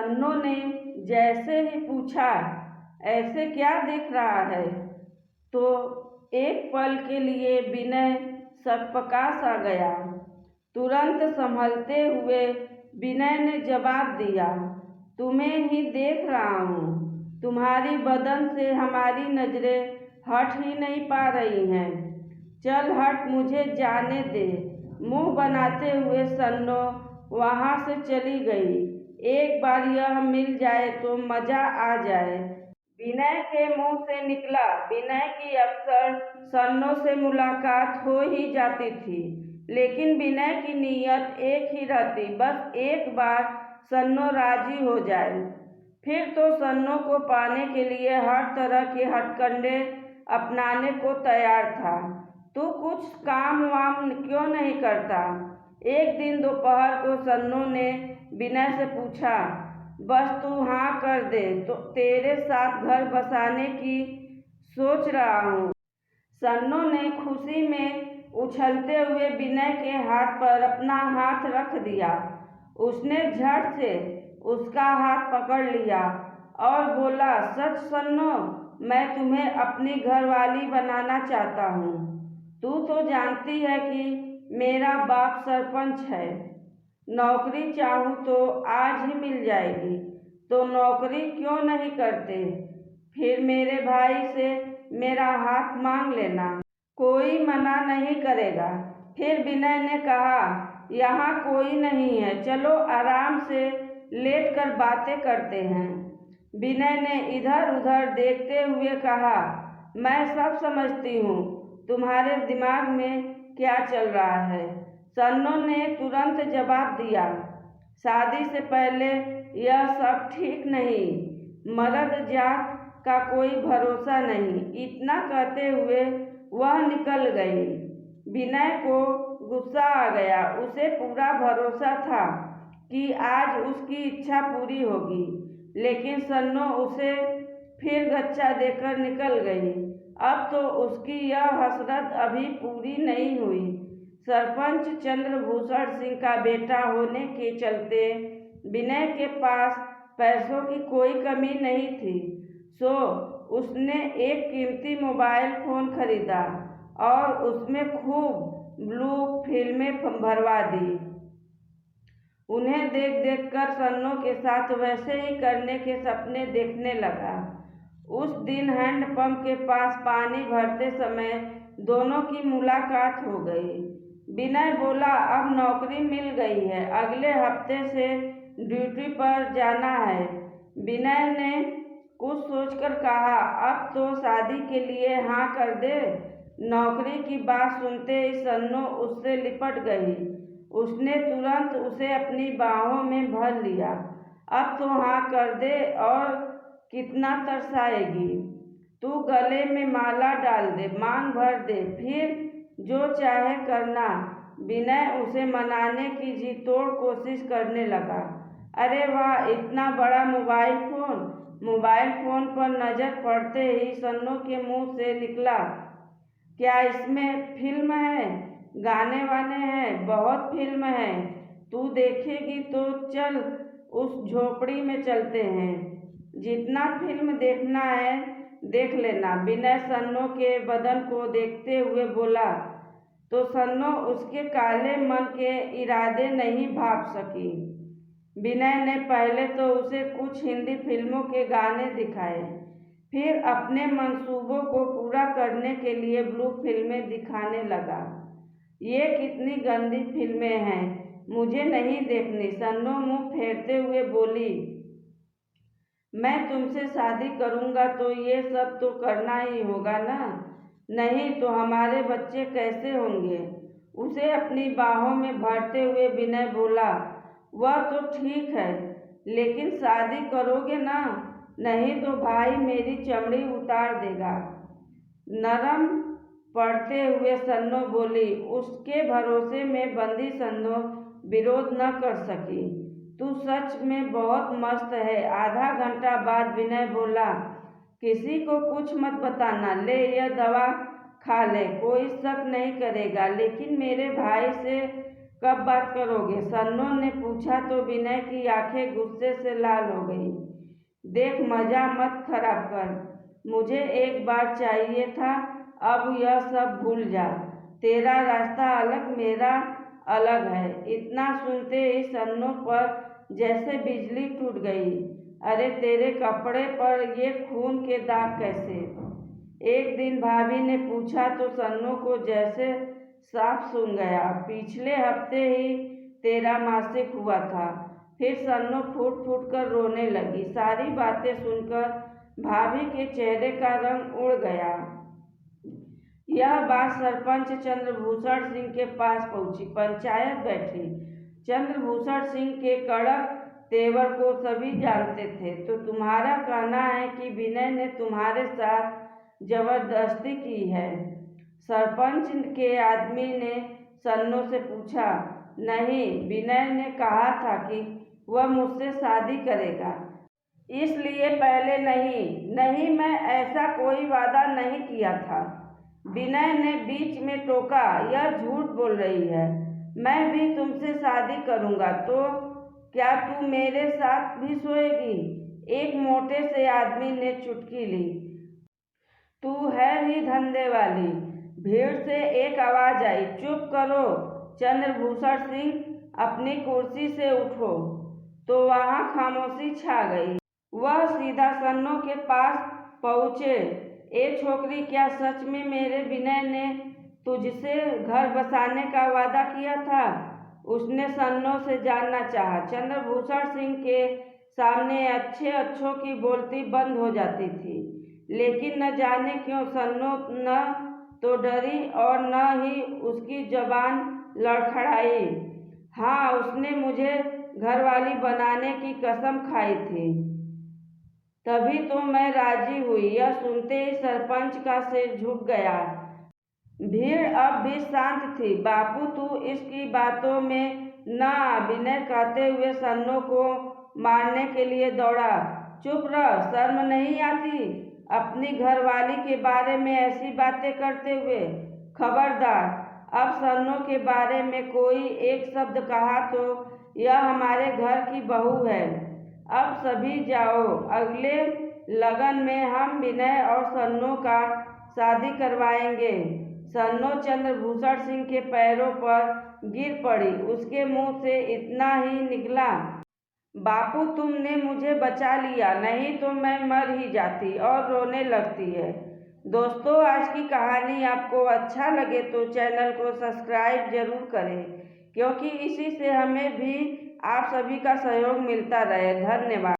सन्नो ने जैसे ही पूछा, ऐसे क्या देख रहा है, तो एक पल के लिए विनय सकपका सा गया। तुरंत संभलते हुए विनय ने जवाब दिया, तुम्हें ही देख रहा हूँ। तुम्हारी बदन से हमारी नजरें हट ही नहीं पा रही हैं। चल हट, मुझे जाने दे। मुंह बनाते हुए सन्नो वहां से चली गई। एक बार यह मिल जाए तो मजा आ जाए, विनय के मुंह से निकला। विनय की अक्सर सन्नो से मुलाकात हो ही जाती थी, लेकिन विनय की नीयत एक ही रहती, बस एक बार सन्नो राजी हो जाए। फिर तो सन्नो को पाने के लिए हर तरह के हथकंडे अपनाने को तैयार था। तू कुछ काम वाम क्यों नहीं करता? एक दिन दोपहर को सन्नो ने विनय से पूछा। बस तू हाँ कर दे तो तेरे साथ घर बसाने की सोच रहा हूँ। सन्नो ने खुशी में उछलते हुए विनय के हाथ पर अपना हाथ रख दिया। उसने झट से उसका हाथ पकड़ लिया और बोला, सच सन्नो, मैं तुम्हें अपनी घरवाली बनाना चाहता हूँ। तू तो जानती है कि मेरा बाप सरपंच है। नौकरी चाहूँ तो आज ही मिल जाएगी, तो नौकरी क्यों नहीं करते? फिर मेरे भाई से मेरा हाथ मांग लेना, कोई मना नहीं करेगा। फिर विनय ने कहा, यहाँ कोई नहीं है, चलो आराम से लेट कर बातें करते हैं। विनय ने इधर उधर देखते हुए कहा, मैं सब समझती हूँ, तुम्हारे दिमाग में क्या चल रहा है। सन्नो ने तुरंत जवाब दिया, शादी से पहले यह सब ठीक नहीं, मर्द जात का कोई भरोसा नहीं। इतना कहते हुए वह निकल गई। विनय को गुस्सा आ गया। उसे पूरा भरोसा था कि आज उसकी इच्छा पूरी होगी, लेकिन सन्नो उसे फिर गच्चा देकर निकल गई। अब तो उसकी यह हसरत अभी पूरी नहीं हुई। सरपंच चंद्रभूषण सिंह का बेटा होने के चलते विनय के पास पैसों की कोई कमी नहीं थी, सो उसने एक कीमती मोबाइल फ़ोन खरीदा और उसमें खूब ब्लू फिल्में भरवा दी। उन्हें देख देख कर सन्नो के साथ वैसे ही करने के सपने देखने लगा। उस दिन हैंडपंप के पास पानी भरते समय दोनों की मुलाकात हो गई। विनय बोला, अब नौकरी मिल गई है, अगले हफ्ते से ड्यूटी पर जाना है। विनय ने कुछ सोचकर कहा, अब तो शादी के लिए हाँ कर दे। नौकरी की बात सुनते ही सन्नो उससे लिपट गई। उसने तुरंत उसे अपनी बाहों में भर लिया। अब तो हाँ कर दे, और कितना तरसाएगी? तू गले में माला डाल दे, मांग भर दे, फिर जो चाहे करना। विनय उसे मनाने की जी तोड़ कोशिश करने लगा। अरे वाह, इतना बड़ा मोबाइल फ़ोन! मोबाइल फ़ोन पर नज़र पड़ते ही सन्नो के मुंह से निकला, क्या इसमें फिल्म है? गाने वाने हैं? बहुत फिल्म है। तू देखेगी तो चल उस झोपड़ी में चलते हैं, जितना फिल्म देखना है देख लेना। विनय सन्नो के बदन को देखते हुए बोला, तो सन्नो उसके काले मन के इरादे नहीं भाप सकी। विनय ने पहले तो उसे कुछ हिंदी फिल्मों के गाने दिखाए, फिर अपने मंसूबों को पूरा करने के लिए ब्लू फिल्में दिखाने लगा। ये कितनी गंदी फिल्में हैं, मुझे नहीं देखनी। सन्नो मुंह फेरते हुए बोली, मैं तुमसे शादी करूँगा तो ये सब तो करना ही होगा ना, नहीं तो हमारे बच्चे कैसे होंगे? उसे अपनी बाहों में भरते हुए विनय बोला, वह तो ठीक है, लेकिन शादी करोगे ना? नहीं तो भाई मेरी चमड़ी उतार देगा। नरम पड़ते हुए सन्नो बोली। उसके भरोसे में बंदी सन्नो विरोध न कर सकी। तू सच में बहुत मस्त है। आधा घंटा बाद विनय बोला, किसी को कुछ मत बताना, ले यह दवा खा ले, कोई शक नहीं करेगा, लेकिन मेरे भाई से कब बात करोगे? सन्नो ने पूछा तो विनय की आंखें गुस्से से लाल हो गई। देख, मजा मत खराब कर। मुझे एक बार चाहिए था, अब यह सब भूल जा। तेरा रास्ता अलग, मेरा अलग है। इतना सुनते ही सन्नो पर जैसे बिजली टूट गई। अरे, तेरे कपड़े पर ये खून के दाग कैसे? एक दिन भाभी ने पूछा तो सन्नो को जैसे साफ सुन गया। पिछले हफ्ते ही तेरा मासिक हुआ था। फिर सन्नो फूट फूट कर रोने लगी। सारी बातें सुनकर भाभी के चेहरे का रंग उड़ गया। यह बात सरपंच चंद्रभूषण सिंह के पास पहुंची। पंचायत बैठी। चंद्रभूषण सिंह के कड़क तेवर को सभी जानते थे। तो तुम्हारा कहना है कि विनय ने तुम्हारे साथ जबरदस्ती की है? सरपंच के आदमी ने सन्नो से पूछा। नहीं, विनय ने कहा था कि वह मुझसे शादी करेगा, इसलिए पहले नहीं, मैं ऐसा कोई वादा नहीं किया था। विनय ने बीच में टोका। यह झूठ बोल रही है। मैं भी तुमसे शादी करूंगा तो क्या तू मेरे साथ भी सोएगी? एक मोटे से आदमी ने चुटकी ली। तू है ही धंधे वाली। भीड़ से एक आवाज आई। चुप करो चंद्रभूषण सिंह, अपनी कुर्सी से उठो। तो वहां खामोशी छा गई। वह सीधा सन्नो के पास पहुंचे। ए छोकरी, क्या सच में मेरे विनय ने तुझसे घर बसाने का वादा किया था? उसने सन्नो से जानना चाहा। चंद्रभूषण सिंह के सामने अच्छे अच्छों की बोलती बंद हो जाती थी। लेकिन न जाने क्यों सन्नो न तो डरी और न ही उसकी जबान लड़खड़ाई। हाँ, उसने मुझे घरवाली बनाने की कसम खाई थी, तभी तो मैं राजी हुई। यह सुनते ही सरपंच का सिर झुक गया। भीड़ अब भी शांत थी। बापू, तू इसकी बातों में न आ, विनय कहते हुए सन्नो को मारने के लिए दौड़ा। चुप रह, शर्म नहीं आती अपनी घरवाली के बारे में ऐसी बातें करते हुए? खबरदार, अब सन्नो के बारे में कोई एक शब्द कहा तो यह हमारे घर की बहू है। अब सभी जाओ। अगले लगन में हम विनय और सन्नो का शादी करवाएंगे। सन्नो चंद्रभूषण सिंह के पैरों पर गिर पड़ी। उसके मुंह से इतना ही निकला, बापू, तुमने मुझे बचा लिया, नहीं तो मैं मर ही जाती। और रोने लगती है। दोस्तों, आज की कहानी आपको अच्छा लगे तो चैनल को सब्सक्राइब जरूर करें, क्योंकि इसी से हमें भी आप सभी का सहयोग मिलता रहे। धन्यवाद।